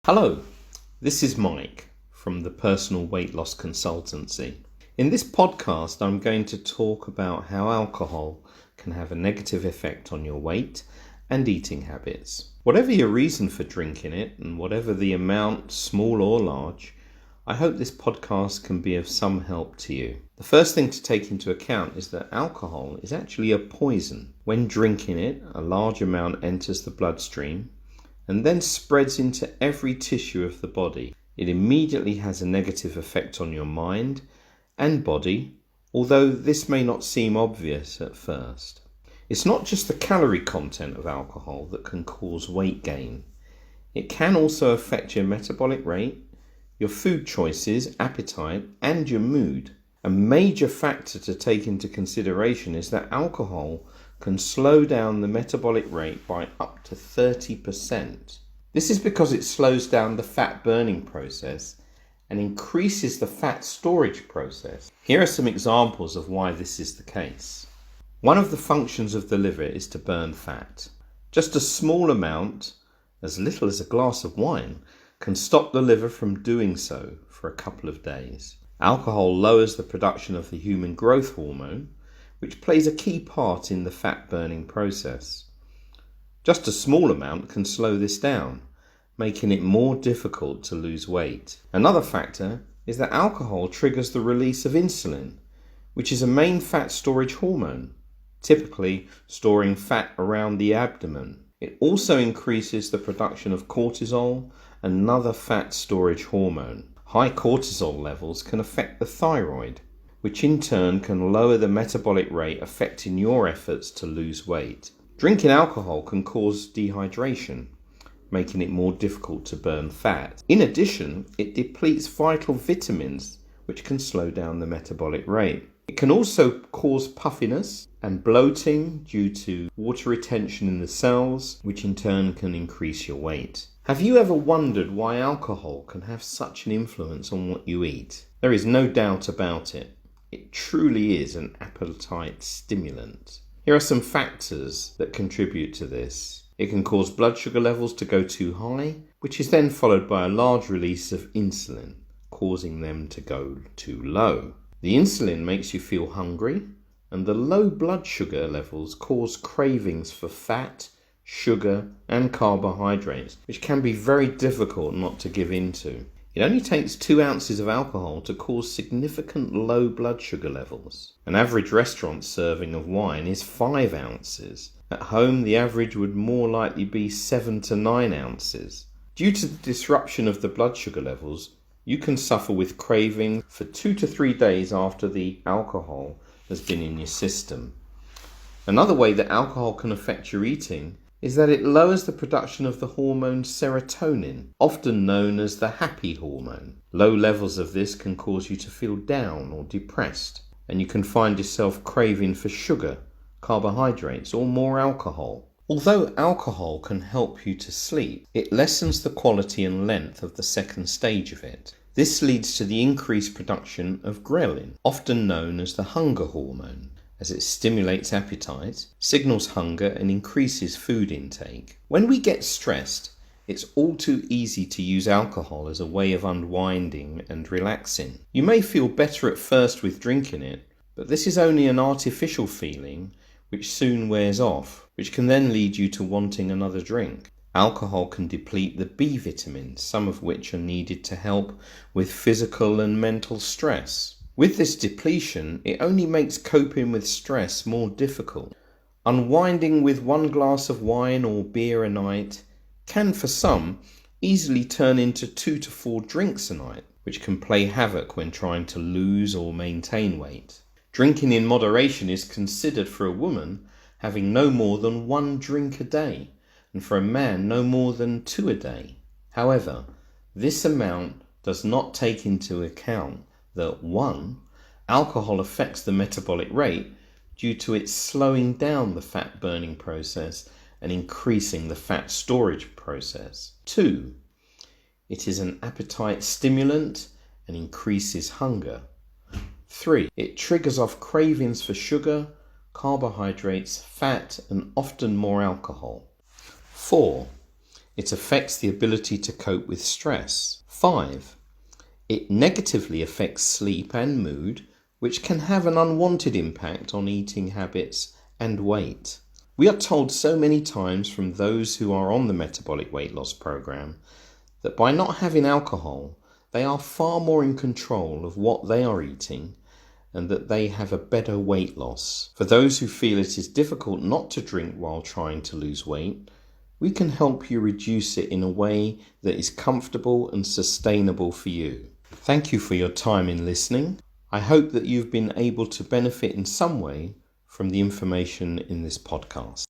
Hello, this is Mike from the Personal Weight Loss Consultancy. In this podcast, I'm going to talk about how alcohol can have a negative effect on your weight and eating habits. Whatever your reason for drinking it and whatever the amount, small or large, I hope this podcast can be of some help to you. The first thing to take into account is that alcohol is actually a poison. When drinking it, a large amount enters the bloodstream and then spreads into every tissue of the body. It immediately has a negative effect on your mind and body, although this may not seem obvious at first. It's not just the calorie content of alcohol that can cause weight gain. It can also affect your metabolic rate, your food choices, appetite, and your mood. A major factor to take into consideration is that alcohol can slow down the metabolic rate by up to 30%. This is because it slows down the fat burning process and increases the fat storage process. Here are some examples of why this is the case. One of the functions of the liver is to burn fat. Just a small amount, as little as a glass of wine, can stop the liver from doing so for a couple of days. Alcohol lowers the production of the human growth hormone, which plays a key part in the fat burning process. Just a small amount can slow this down, making it more difficult to lose weight. Another factor is that alcohol triggers the release of insulin, which is a main fat storage hormone, typically storing fat around the abdomen. It also increases the production of cortisol, another fat storage hormone. High cortisol levels can affect the thyroid, which in turn can lower the metabolic rate, affecting your efforts to lose weight. Drinking alcohol can cause dehydration, making it more difficult to burn fat. In addition, it depletes vital vitamins, which can slow down the metabolic rate. It can also cause puffiness and bloating due to water retention in the cells, which in turn can increase your weight. Have you ever wondered why alcohol can have such an influence on what you eat? There is no doubt about it. It truly is an appetite stimulant. Here are some factors that contribute to this. It can cause blood sugar levels to go too high, which is then followed by a large release of insulin, causing them to go too low. The insulin makes you feel hungry, and the low blood sugar levels cause cravings for fat, sugar, and carbohydrates, which can be very difficult not to give in to. It only takes 2 ounces of alcohol to cause significant low blood sugar levels. An average restaurant serving of wine is 5 ounces. At home, the average would more likely be 7 to 9 ounces. Due to the disruption of the blood sugar levels, you can suffer with craving for 2 to 3 days after the alcohol has been in your system. Another way that alcohol can affect your eating is that it lowers the production of the hormone serotonin, often known as the happy hormone. Low levels of this can cause you to feel down or depressed, and you can find yourself craving for sugar, carbohydrates, or more alcohol. Although alcohol can help you to sleep, it lessens the quality and length of the second stage of it. This leads to the increased production of ghrelin, often known as the hunger hormone, as it stimulates appetite, signals hunger, and increases food intake. When we get stressed, it's all too easy to use alcohol as a way of unwinding and relaxing. You may feel better at first with drinking it, but this is only an artificial feeling which soon wears off, which can then lead you to wanting another drink. Alcohol can deplete the B vitamins, some of which are needed to help with physical and mental stress. With this depletion, it only makes coping with stress more difficult. Unwinding with 1 glass of wine or beer a night can, for some, easily turn into 2 to 4 drinks a night, which can play havoc when trying to lose or maintain weight. Drinking in moderation is considered for a woman having no more than 1 drink a day, and for a man no more than 2 a day. However, this amount does not take into account that 1. Alcohol affects the metabolic rate due to it slowing down the fat burning process and increasing the fat storage process. 2. It is an appetite stimulant and increases hunger. 3. It triggers off cravings for sugar, carbohydrates, fat, and often more alcohol. 4. It affects the ability to cope with stress. 5. It negatively affects sleep and mood, which can have an unwanted impact on eating habits and weight. We are told so many times from those who are on the metabolic weight loss program that by not having alcohol, they are far more in control of what they are eating and that they have a better weight loss. For those who feel it is difficult not to drink while trying to lose weight, we can help you reduce it in a way that is comfortable and sustainable for you. Thank you for your time in listening. I hope that you've been able to benefit in some way from the information in this podcast.